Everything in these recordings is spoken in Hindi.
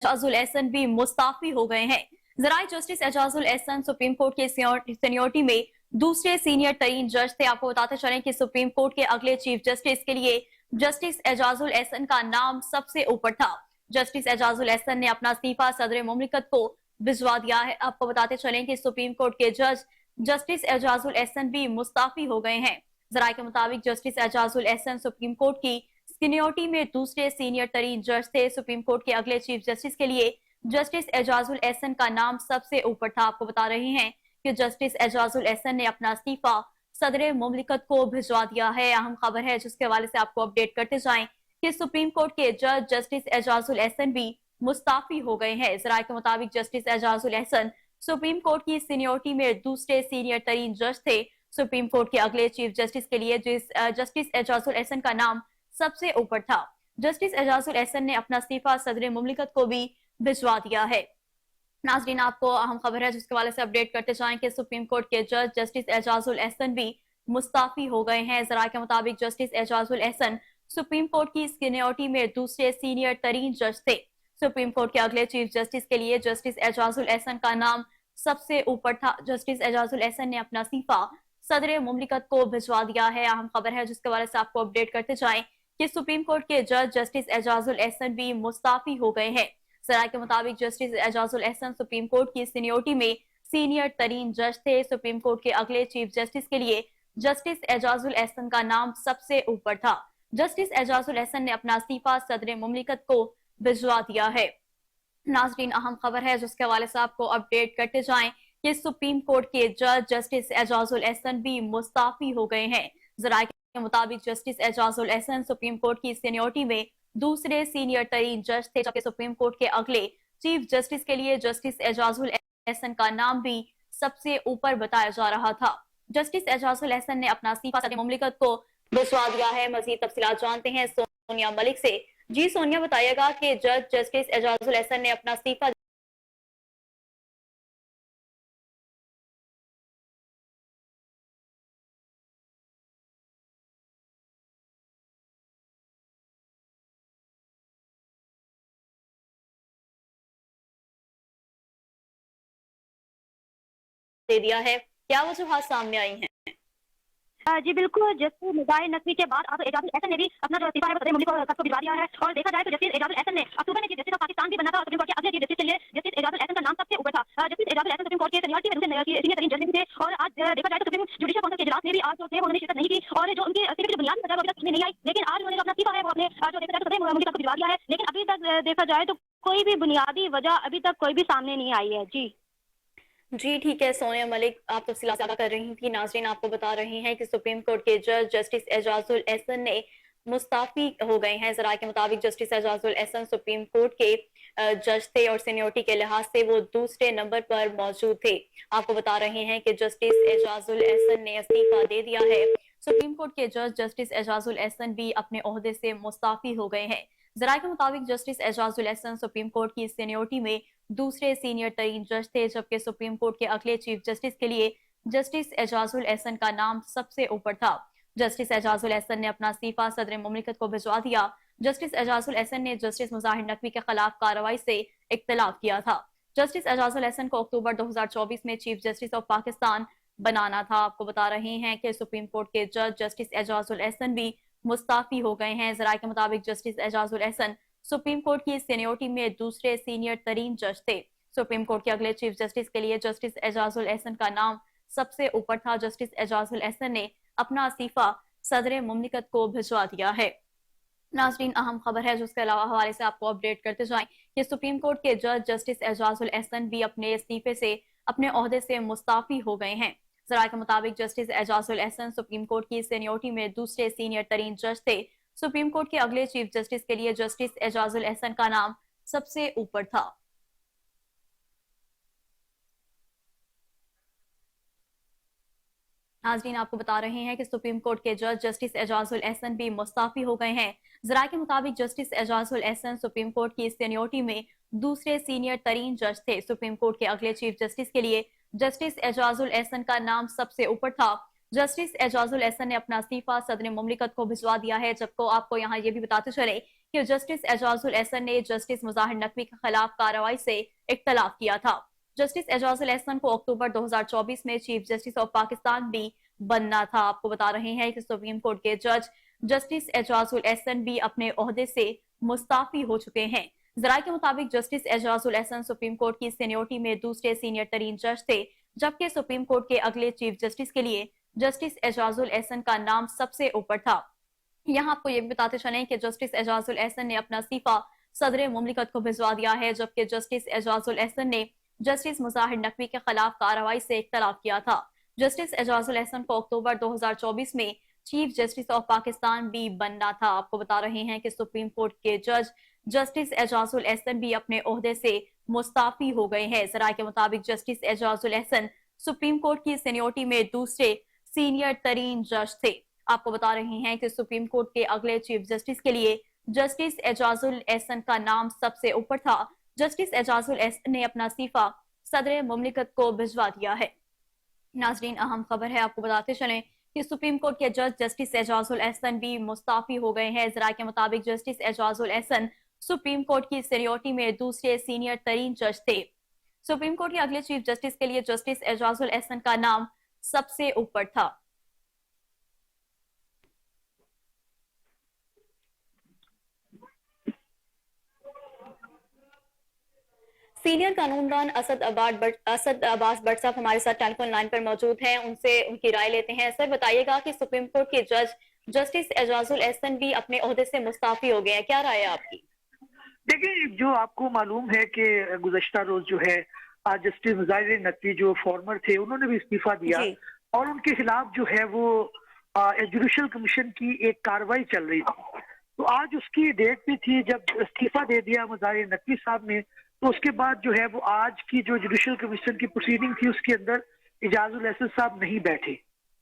एजाजुल एहसन भी मुस्ताफी हो गए हैं। जराए justice Ejazul Ehsan supreme court के सीनियोरिटी में दूसरे सीनियर तरीन जज थे। आपको बताते चलें कि सुप्रीम कोर्ट के अगले चीफ जस्टिस के लिए जस्टिस एजाजुल एहसन का नाम सबसे ऊपर था। जस्टिस एजाजुल एहसन ने अपना इस्तीफा सदर मुमलिकत को भिजवा दिया है। आपको बताते चलें कि सुप्रीम कोर्ट के जज जस्टिस एजाजुल एहसन भी मुस्ताफी हो गए हैं। जराये के मुताबिक justice Ejazul Ehsan supreme court की सीनियोरिटी में दूसरे सीनियर तरीन जज थे। सुप्रीम कोर्ट के अगले चीफ जस्टिस के लिए जस्टिस एजाजुल एहसन का नाम सबसे ऊपर था। आपको बता रहे हैं कि जस्टिस एजाजुल एहसन ने अपना इस्तीफा सदर मुमलिकत को भिजवा दिया है। अहम खबर है जिसके हवाले से आपको अपडेट करते जाएं कि सुप्रीम कोर्ट के जज जस्टिस एजाजुल एहसन भी मुस्ताफी हो गए हैं। जराये के मुताबिक justice Ejazul Ehsan supreme court की सीनियोरिटी में दूसरे सीनियर तरीन जज थे। सुप्रीम कोर्ट के अगले चीफ जस्टिस के लिए जस्टिस एजाजुल एहसन का नाम सबसे ऊपर था। जस्टिस एजाजुल एहसन ने अपना इस्तीफा सदर मुमलिकत को भी भिजवा दिया है। नाजरीन, आपको अहम खबर है जिसके हवाले से अपडेट करते जाएं कि सुप्रीम कोर्ट के जज जस्टिस एजाजुल एहसन भी मुस्ताफी हो गए हैं। जराये के मुताबिक justice Ejazul Ehsan supreme court की सीनियोरिटी में दूसरे सीनियर तरीन जज थे। सुप्रीम कोर्ट के अगले चीफ जस्टिस के लिए जस्टिस एजाजुल एहसन का नाम सबसे ऊपर था। जस्टिस एजाजुल एहसन ने अपना इस्तीफा सदर मुमलिकत को भिजवा दिया है। अहम खबर है जिसके हवाले से आपको अपडेट करते जाएं कि सुप्रीम कोर्ट के जज जस्टिस एजाजुल एहसन भी मुस्ताफी हो गए हैं। सराय के मुताबिक justice Ejazul Ehsan supreme court की सीनियोरिटी में सीनियर तरीन जज थे। सुप्रीम कोर्ट के अगले चीफ जस्टिस के लिए जस्टिस एजाजुल एहसन का नाम सबसे ऊपर था। जस्टिस एजाजुल एहसन ने अपना इस्तीफा सदर मुमलिकत को भिजवा दिया है। नाजरीन, अहम खबर है जिसके हवाले से आपको अपडेट करते जाएं कि सुप्रीम कोर्ट के जज जस्टिस एजाजुल एहसन भी मुस्ताफी हो गए हैं। जराये के मुताबिक justice Ejazul Ehsan supreme court की सीनियोरिटी में दूसरे सीनियर तरीन जज थे, जबकि सुप्रीम कोर्ट के अगले चीफ जस्टिस के लिए जस्टिस एजाजुल एहसन का नाम भी सबसे ऊपर बताया जा रहा था। जस्टिस एजाजुल एहसन ने अपना इस्तीफा सदर मुमलिकत को भिजवा दिया है। मजीद तफसीलात जानते हैं सोनिया मलिक से। जी सोनिया, बताइएगा कि जज जस्टिस एजाजुल एहसन ने अपना इस्तीफा दे दिया है, क्या वजूहात सामने आई हैं? जी बिल्कुल, जस्टिस निगाह नकवी के बाद अब एजाजुल एहसन ने भी अपना जो इस्तीफा है सदर मुमलिकत को भिजवा दिया है। और देखा जाए तो जस्टिस एजाजुल एहसन ने अक्टूबर में चीफ जस्टिस ऑफ पाकिस्तान भी बना था और सुप्रीम कोर्ट के अगले चीफ जस्टिस के लिए जस्टिस एजाजुल एहसन का नाम सबसे ऊपर था। Justice Ejazul Ehsan supreme court के सीनियर तरीन जज भी थे और आज देखा जाए तो सुप्रीम जुडिशियल काउंसिल के इजलास में भी आज जो थे उन्होंने शिरकत नहीं की और जो उनके इस्तीफे की बुनियादी वजह अभी तक नहीं आई। लेकिन आज उन्होंने जो अपना इस्तीफा है वो अपने जो देखा जाए तो सदर मुमलिकत को भिजवा दिया है। लेकिन अभी तक देखा जाए तो कोई भी बुनियादी वजह अभी तक कोई भी सामने नहीं आई है। जी ठीक है सोनिया मलिक, आप तफसीलात ज़्यादा कर रही थी। नाजरीन, आपको बता रहे हैं कि सुप्रीम कोर्ट के जज जस्टिस एजाजुल एहसन ने मुस्ताफी हो गए हैं। जराये के मुताबिक justice Ejazul Ehsan supreme court के जज थे और सीनियोरिटी के लिहाज से वो दूसरे नंबर पर मौजूद थे। आपको बता रहे हैं कि जस्टिस एजाजुल एहसन ने इस्तीफा दे दिया है। सुप्रीम कोर्ट के जज जस्टिस एजाजुल एहसन भी अपने ओहदे से मुस्ताफी हो गए हैं। जराये के मुताबिक justice Ejazul Ehsan supreme court की सीनियोरिटी में दूसरे सीनियर तरीन जज थे, जबकि सुप्रीम कोर्ट के अगले चीफ जस्टिस के लिए जस्टिस एजाजुल एहसन का नाम सबसे ऊपर था। जस्टिस एजाजुल एहसन ने अपना इस्तीफा सदर मुमलिकत को भिजवा दिया। जस्टिस एजाजुल एहसन ने जस्टिस मुजाहिर नकवी के खिलाफ कार्रवाई से इख्तिलाफ किया था। जस्टिस एजाजुल एहसन को अक्टूबर 2024 में चीफ जस्टिस ऑफ पाकिस्तान बनाना था। आपको बता रहे हैं कि सुप्रीम कोर्ट के जज जस्टिस एजाजुल एहसन भी मुस्ताफी हो गए हैं। जराये के मुताबिक justice Ejazul Ehsan supreme court की सीनियोरिटी में दूसरे सीनियर तरीन जज थे। सुप्रीम कोर्ट के अगले चीफ जस्टिस के लिए जस्टिस एजाजुल एहसन का नाम सबसे ऊपर था। जस्टिस एजाजुल एहसन ने अपना इस्तीफा सदर मुमलिकत को भिजवा दिया है। नाजरीन, अहम खबर है जिसके अलावा हवाले से आपको अपडेट करते जाएं कि सुप्रीम कोर्ट के जज जस्टिस एजाजुल एहसन भी अपने इस्तीफे से अपने ओहदे से मुस्ताफी हो गए हैं। जराये के मुताबिक justice Ejazul Ehsan supreme court की सीनियोरिटी में दूसरे सीनियर तरीन जज थे। सुप्रीम कोर्ट के अगले चीफ जस्टिस के लिए जस्टिस एजाजुल एहसन का नाम सबसे ऊपर था। नाजरीन, आपको बता रहे हैं कि सुप्रीम कोर्ट के जज जस्टिस एजाजुल एहसन भी मुस्ताफी हो गए हैं। जराये के मुताबिक justice Ejazul Ehsan supreme court की सीनियोरिटी में दूसरे सीनियर तरीन जज थे। सुप्रीम कोर्ट के अगले चीफ जस्टिस के लिए जस्टिस एजाजुल एहसन का नाम सबसे ऊपर था। जस्टिस एजाजुल एहसन ने अपना इस्तीफा सदर मुमलिकत को भिजवा दिया है। जबको आपको यहाँ ये भी बताते चले कि जस्टिस एजाजुल एहसन ने जस्टिस मुजाहिर नकवी के खिलाफ कार्रवाई से इख्तलाफ किया था। जस्टिस एजाजुल एहसन को अक्टूबर 2024 में चीफ जस्टिस ऑफ पाकिस्तान भी बनना था। आपको बता रहे हैं कि सुप्रीम कोर्ट के जज जस्टिस एजाजुल एहसन भी अपने ओहदे से मुस्ताफी हो चुके हैं। जराये के मुताबिक justice Ejazul Ehsan supreme court की सीनियोरिटी में दूसरे सीनियर तरीन जज थे, जबकि सुप्रीम कोर्ट के अगले चीफ जस्टिस के लिए जस्टिस एजाजुल एहसन का नाम सबसे ऊपर था। यहाँ आपको ये भी बताते चलें कि जस्टिस एजाजुल एहसन ने अपना इस्तीफा सदर मुमलिकत को भिजवा दिया है, जबकि जस्टिस एजाजुल एहसन ने जस्टिस मुजाहिर नकवी के खिलाफ कार्रवाई से इख्तलाफ किया था। जस्टिस एजाजुल एहसन को अक्टूबर 2024 में चीफ जस्टिस ऑफ पाकिस्तान भी बनना था। आपको बता रहे हैं कि सुप्रीम कोर्ट के जज जस्टिस एजाजुल एहसन भी अपने ओहदे से मुस्ताफी हो गए हैं। जराये के मुताबिक justice Ejazul Ehsan supreme court की सीनियोरिटी में दूसरे सीनियर तरीन जज थे। आपको बता रहे हैं कि सुप्रीम कोर्ट के अगले चीफ जस्टिस के लिए जस्टिस एजाजुल एहसन का नाम सबसे ऊपर था। जस्टिस एजाजुल एहसन ने अपना इस्तीफा सदर मुमलिकत को भिजवा दिया है। नाजरीन, अहम खबर है, आपको बताते चलें कि सुप्रीम कोर्ट के जज जस्टिस एजाजुल एहसन भी मुस्ताफी हो गए हैं। जराये के मुताबिक justice Ejazul Ehsan supreme court की सीनियोरिटी में दूसरे सीनियर तरीन जज थे। सुप्रीम कोर्ट के अगले चीफ जस्टिस के लिए जस्टिस एजाजुल एहसन का नाम सबसे ऊपर था। सीनियर कानूनदान असद अब्बास भट्ट साहब हमारे साथ टेलीफोन लाइन पर मौजूद हैं, उनसे उनकी राय लेते हैं। सर, बताइएगा कि सुप्रीम कोर्ट के जज जस्टिस एजाजुल एहसन भी अपने ओहदे से मुस्ताफी हो गए हैं, क्या राय है आपकी? देखिए, जो आपको मालूम है कि गुज़श्ता रोज जो है जस्टिस मुजाहिर नकवी जो फॉर्मर थे, उन्होंने भी इस्तीफा दिया और उनके खिलाफ जो है वो जुडिशल कमीशन की एक कार्रवाई चल रही थी। तो आज उसकी डेट भी थी जब इस्तीफा दे दिया मुजाहिर नकवी साहब ने। तो उसके बाद जो है वो आज की जो जुडिशल कमीशन की प्रोसीडिंग थी उसके अंदर एजाजुल एहसन साहब नहीं बैठे।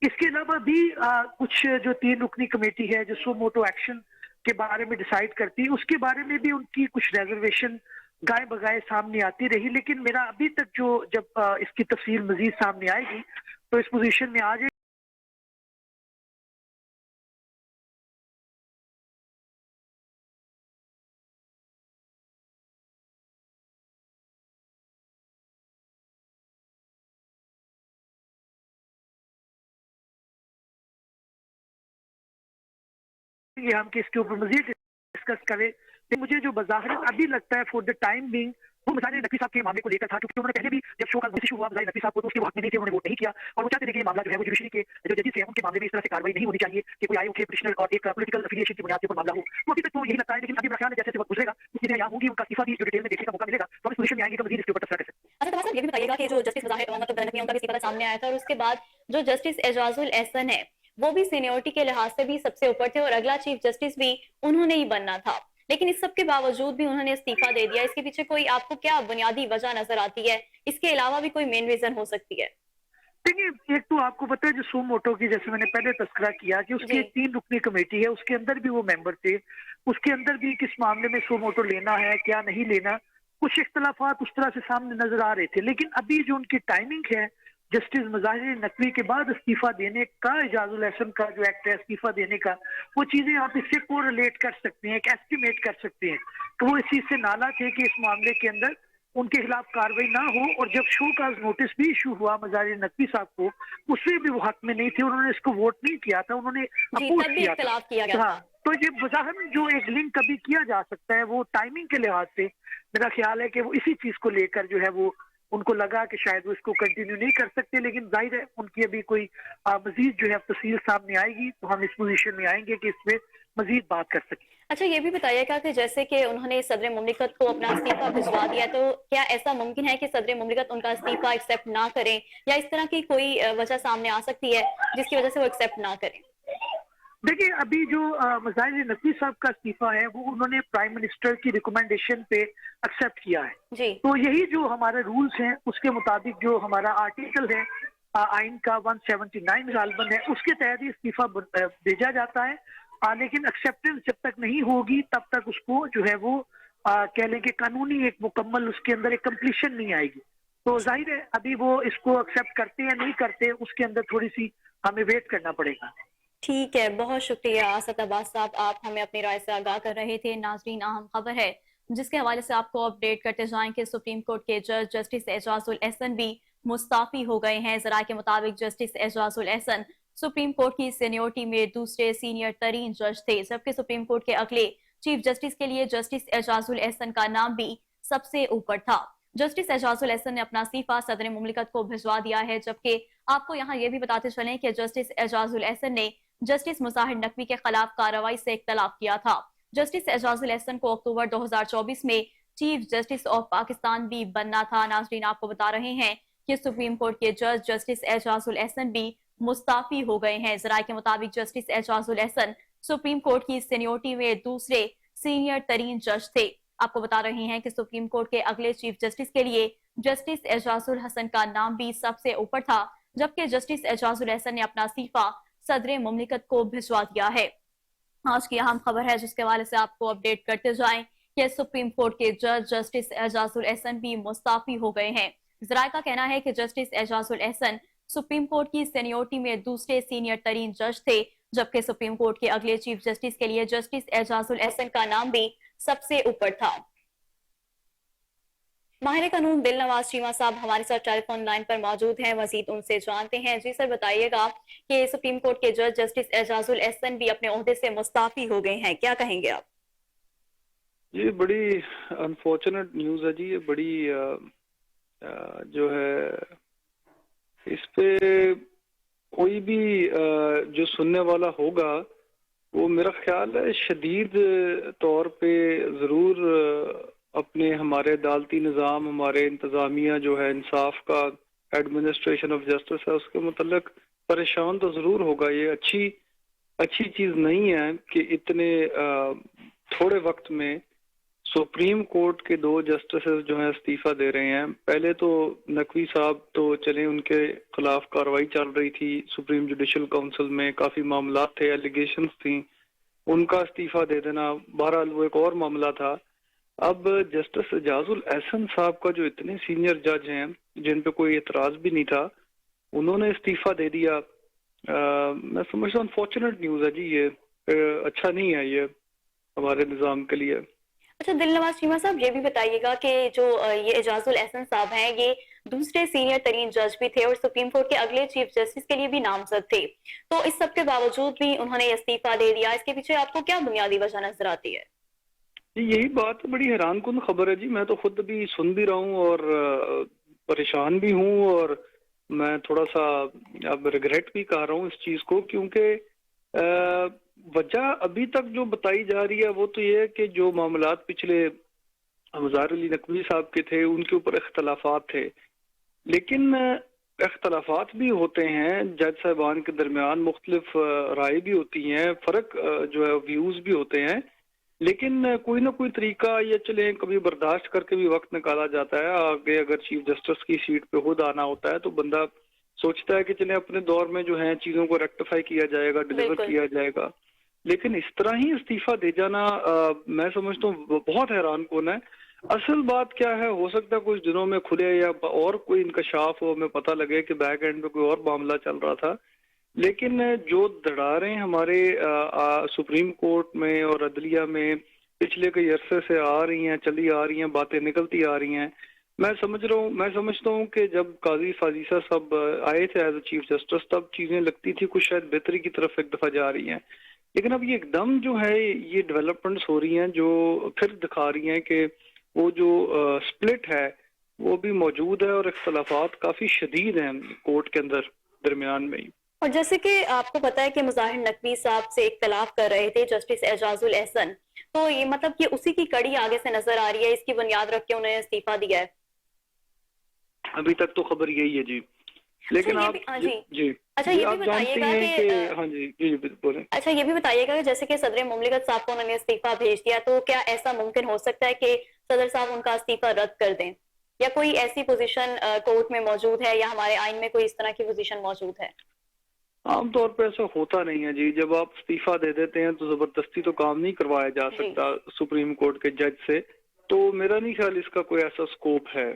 इसके अलावा भी कुछ जो 3 रुकनी कमेटी है जो सो मोटो एक्शन के बारे में डिसाइड करती है, उसके बारे में भी उनकी कुछ रिजर्वेशन गाय बगाए सामने आती रही। लेकिन मेरा अभी तक जो जब इसकी तफसील मजीद सामने आएगी तो इस पोजीशन में आ जाए ये हम कि इसके ऊपर मजीद डिस्कस करें। तो मुझे जो बज़ाहिर अभी लगता है फॉर द टाइम बिंग वो मुजाहिर नकवी साहब के मामले को लेकर था, क्योंकि उन्होंने पहले भी जब शो का इशू हुआ मुजाहिर नकवी साहब को तो उसके हक में नहीं थे, उन्होंने वोट नहीं किया और वो चाहते थे कि ये मामला जो है वो जुडिशरी के जो जजेस हैं उनके मामले में इस तरह से कार्रवाई नहीं होनी चाहिए कि कोई आए उठे पिटिशनर और एक पॉलिटिकल एफिलिएशन की बुनियाद पर मामला हो। तो अभी तक तो यही लगता है, लेकिन अभी मेरा ख्याल है जैसे वक्त गुजरेगा चीजें यहाँ होंगी, उनका इस्तीफा भी जो डिटेल में देखने का मौका मिलेगा तो हम इस पोजीशन में आएंगे तो मजीद इसके ऊपर तबसरा कर सकते हैं। अच्छा, तो ये भी बताइएगा कि जो जस्टिस मुजाहिर नकवी उनका भी इस्तीफा सामने आया था और उसके बाद जो जस्टिस एजाजुल एहसन है वो भी सीनियोरिटी के लिहाज से भी सबसे ऊपर थे और अगला चीफ जस्टिस भी उन्होंने ही बनना था, लेकिन इस सब के बावजूद भी उन्होंने इस्तीफा दे दिया। इसके पीछे कोई आपको क्या बुनियादी वजह नजर आती है? इसके अलावा भी कोई मेन रीजन हो सकती है? देखिए, एक तो आपको पता है जो सो मोटो की, जैसे मैंने पहले तस्करा किया कि उसकी 3 रुकनी कमेटी है, उसके अंदर भी वो मेंबर थे। उसके अंदर भी किस मामले में सो मोटो लेना है क्या नहीं लेना, कुछ इख्तलाफात उस तरह से सामने नजर आ रहे थे। लेकिन अभी जो उनकी टाइमिंग है जस्टिस मुजाहिर नकवी के बाद इस्तीफा देने का, एजाजुल एहसन का जो एक्ट है इस्तीफा देने का, वो चीजें आप इससे को रिलेट कर सकते हैं, एक एस्टिमेट कर सकते हैं तो वो इस चीज से नाला थे कि इस मामले के अंदर उनके खिलाफ कार्रवाई ना हो। और जब शो का नोटिस भी इशू हुआ मुजाहिर नकवी साहब को, उसमें भी वो हक में नहीं थे, उन्होंने इसको वोट नहीं किया था, उन्होंने अपोज किया था। हाँ, तो ये बज़ाहिर जो एक लिंक कभी किया जा सकता है वो टाइमिंग के लिहाज से मेरा ख्याल है कि वो इसी चीज को लेकर जो है वो उनको लगा कि शायद वो इसको कंटिन्यू नहीं कर सकते। लेकिन जाहिर है उनकी अभी कोई मजीद जो है तफसील सामने आएगी तो हम इस पोजीशन में आएंगे कि इसमें मजीद बात कर सकें। अच्छा, ये भी बताइएगा कि जैसे कि उन्होंने सदर मुमलिकत को अपना इस्तीफा भिजवा दिया, तो क्या ऐसा मुमकिन है कि सदर मुमलिकत उनका इस्तीफा एक्सेप्ट ना करें, या इस तरह की कोई वजह सामने आ सकती है जिसकी वजह से वो एक्सेप्ट ना करें? देखिए, अभी जो मुजाहिर नकवी साहब का इस्तीफा है वो उन्होंने प्राइम मिनिस्टर की रिकमेंडेशन पे एक्सेप्ट किया है जी। तो यही जो हमारे रूल्स हैं उसके मुताबिक जो हमारा आर्टिकल है आइन का 179 गालबन है उसके तहत ही इस्तीफा भेजा जाता है। लेकिन एक्सेप्टेंस जब तक नहीं होगी तब तक उसको जो है वो कह लें कि कानूनी एक मुकम्मल उसके अंदर एक कंप्लीशन नहीं आएगी। तो जाहिर है अभी वो इसको एक्सेप्ट करते या नहीं करते उसके अंदर थोड़ी सी हमें वेट करना पड़ेगा। ठीक है, बहुत शुक्रिया असद अब्बास साहब, आप हमें अपनी राय से आगाह कर रहे थे। नाजरीन, अहम खबर है जिसके हवाले से आपको अपडेट करते जाएं कि सुप्रीम कोर्ट के जज जस्टिस एजाजुल एहसन भी मुस्ताफी हो गए हैं। जरा के मुताबिक justice Ejazul Ehsan supreme court की सीनियोरिटी में दूसरे सीनियर तरीन जज थे, जबकि सुप्रीम कोर्ट के अगले चीफ जस्टिस के लिए जस्टिस एजाजुल एहसन का नाम भी सबसे ऊपर था। जस्टिस एजाजुल एहसन ने अपना इस्तीफा सदर मुमलिकत को भिजवा दिया है, जबकि आपको यहाँ ये भी बताते चलें कि जस्टिस एजाजुल एहसन ने जस्टिस मुजाहिर नकवी के खिलाफ कार्रवाई से इख्तलाफ किया था। जस्टिस एजाजुल एहसन को अक्टूबर 2024 में चीफ जस्टिस ऑफ पाकिस्तान भी बनना था। नाजरीन, आपको बता रहे हैं कि सुप्रीम कोर्ट के जज जस्टिस एजाजुल एहसन भी मुस्ताफी हो गए हैं। जराये के मुताबिक justice Ejazul Ehsan supreme court की सीनियोरिटी में दूसरे सीनियर तरीन जज थे। आपको बता रहे हैं कि सुप्रीम कोर्ट के अगले चीफ जस्टिस के लिए जस्टिस एजाजुल हसन का नाम भी सबसे ऊपर था, जबकि जस्टिस एजाजुल एहसन ने अपना इस्तीफा सदर मुमलिकत को भिजवा दिया है। आज की अहम खबर है जिसके हवाले से आपको अपडेट करते जाएं कि सुप्रीम कोर्ट के जज जस्टिस एजाजुल एहसन भी मुस्ताफी हो गए हैं। जराये का कहना है कि justice Ejazul Ehsan supreme court की सीनियोरिटी में दूसरे सीनियर तरीन जज थे, जबकि सुप्रीम कोर्ट के अगले चीफ जस्टिस के लिए जस्टिस एजाजुल एहसन का नाम भी सबसे ऊपर था। माहिर कानून दिल नवाज चीमा साहब हमारे साथ टेलीफोन लाइन पर मौजूद हैं, मजीद उनसे जानते हैं। जी सर, बताइएगा कि सुप्रीम कोर्ट के जज जस्टिस एजाजुल एहसन भी अपने ओहदे से मुस्ताफी हो गए हैं, क्या कहेंगे आप? ये बड़ी अनफॉर्चुनेट न्यूज़ है जी। ये बड़ी जो है इस पे कोई भी जो सुनने वाला होगा वो मेरा ख्याल है शदीद तौर पे ज़रूर अपने हमारे अदालती निज़ाम, हमारे इंतज़ामिया जो है इंसाफ का एडमिनिस्ट्रेशन ऑफ जस्टिस है उसके मुतल्लिक परेशान तो ज़रूर होगा। ये अच्छी चीज़ नहीं है कि इतने थोड़े वक्त में सुप्रीम कोर्ट के दो जस्टिस जो हैं इस्तीफा दे रहे हैं। पहले तो नकवी साहब तो चले, उनके खिलाफ कार्रवाई चल रही थी सुप्रीम जुडिशल काउंसिल में, काफ़ी मामला थे, एलिगेशंस थी, उनका इस्तीफा दे देना बहरहाल वो एक और मामला था। अब जस्टिस एजाजुल एहसन साहब का जो इतने सीनियर जज हैं जिन पे कोई एतराज भी नहीं था, उन्होंने इस्तीफा दे दिया। मैं समझता हूँ अनफॉर्चुनेट न्यूज़ है जी। ये अच्छा नहीं है ये हमारे निज़ाम के लिए। अच्छा, दिल नवाज चीमा साहब, ये भी बताइएगा कि जो ये एजाजुल एहसन साहब हैं, ये दूसरे सीनियर तरीन जज भी थे और सुप्रीम कोर्ट के अगले चीफ जस्टिस के लिए भी नामजद थे, तो इस सब के बावजूद भी उन्होंने इस्तीफा दे दिया। इसके पीछे आपको क्या बुनियादी वजह नजर आती है? यही बात बड़ी हैरान कुन खबर है जी। मैं तो खुद भी सुन भी रहा हूँ और परेशान भी हूँ, और मैं थोड़ा सा अब रिग्रेट भी कर रहा हूँ इस चीज को, क्योंकि वजह अभी तक जो बताई जा रही है वो तो ये है कि जो मामलात पिछले मुज़ाहिर अली नकवी साहब के थे उनके ऊपर इख्तलाफात थे, लेकिन इख्तलाफात भी होते हैं, जज साहबान के दरमियान मुख्तलिफ राय भी होती हैं, फ़र्क जो है व्यूज़ भी होते हैं, लेकिन कोई ना कोई तरीका ये चले कभी बर्दाश्त करके भी वक्त निकाला जाता है। आगे अगर चीफ जस्टिस की सीट पे खुद आना होता है तो बंदा सोचता है कि चले अपने दौर में जो है चीज़ों को रेक्टिफाई किया जाएगा, डिलीवर किया जाएगा, लेकिन इस तरह ही इस्तीफा दे जाना मैं समझता हूँ बहुत हैरान कौन है। असल बात क्या है, हो सकता है कुछ दिनों में खुले या और कोई इंकशाफ हो, हमें पता लगे कि बैक एंड पे कोई और मामला चल रहा था, लेकिन जो दरारें हमारे सुप्रीम कोर्ट में और अदलिया में पिछले कई अरसे से आ रही हैं, चली आ रही हैं, बातें निकलती आ रही हैं, मैं समझता हूँ कि जब काजी फाजीसा सब आए थे एज चीफ जस्टिस तब चीजें लगती थी कुछ शायद बेहतरी की तरफ एक दफा जा रही हैं, लेकिन अब ये एकदम जो है ये डेवलपमेंट्स हो रही हैं जो फिर दिखा रही हैं कि वो जो स्प्लिट है वो भी मौजूद है और इख्तलाफात काफी शदीद हैं कोर्ट के अंदर दरमियान में ही। और जैसे कि आपको पता है कि मुजाहिर नकवी साहब से इख्तलाफ कर रहे थे जस्टिस एजाजुल एहसन, तो ये मतलब कि उसी की कड़ी आगे से नजर आ रही है, इसकी बुनियाद रख के उन्होंने इस्तीफा दिया है। अभी तक तो खबर यही है जी, लेकिन अच्छा, आप जी अच्छा ये भी बताइएगा कि हाँ जी बोलें। अच्छा ये भी बताइएगा कि जैसे कि सदर मुमलिकत साहब को उन्होंने इस्तीफा भेज दिया, तो क्या ऐसा मुमकिन हो सकता है कि सदर साहब उनका इस्तीफा रद्द कर दें, या कोई ऐसी पोजीशन कोर्ट में मौजूद है या हमारे आइन में कोई इस तरह की पोजीशन मौजूद है? आमतौर पर ऐसा होता नहीं है जी। जब आप इस्तीफा दे देते हैं तो जबरदस्ती तो काम नहीं करवाया जा सकता सुप्रीम कोर्ट के जज से, तो मेरा नहीं ख्याल इसका कोई ऐसा स्कोप है।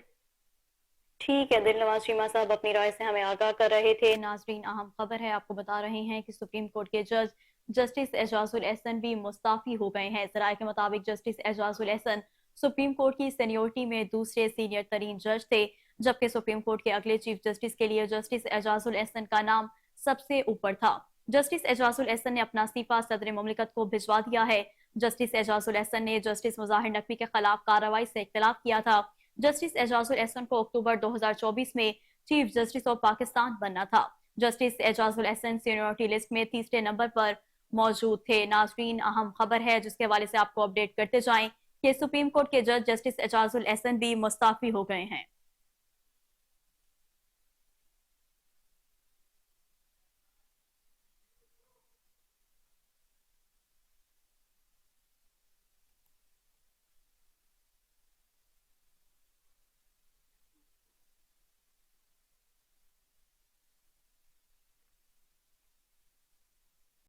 ठीक है, दिलनवाज चीमा साहब अपनी राय से हमें आगाह कर रहे थे। नाजरीन, अहम खबर है, आपको बता रहे हैं कि सुप्रीम कोर्ट के जज जस्टिस एजाजुल एहसन भी मुस्ताफी हो गए हैं। जराये के मुताबिक justice Ejazul Ehsan supreme court की सीनियोरिटी में दूसरे सीनियर तरीन जज थे, जबकि सुप्रीम कोर्ट के अगले चीफ जस्टिस के लिए जस्टिस एजाजुल एहसन का नाम सबसे ऊपर था। जस्टिस एजाजुल एहसन ने अपना इस्तीफा सदर मुमलिकत को भिजवा दिया है। जस्टिस एजाजुल एहसन ने जस्टिस मुजाहिर नकवी के खिलाफ कार्रवाई से इख्तिलाफ किया था। जस्टिस एजाजुल एहसन को अक्टूबर 2024 में चीफ जस्टिस ऑफ पाकिस्तान बनना था। Justice Ejazul Ehsan seniority list में तीसरे नंबर पर मौजूद थे। नाजरीन, अहम खबर है जिसके हवाले से आपको अपडेट करते जाएं कि सुप्रीम कोर्ट के जज जस्टिस एजाजुल एहसन भी मुस्ताफी हो गए हैं।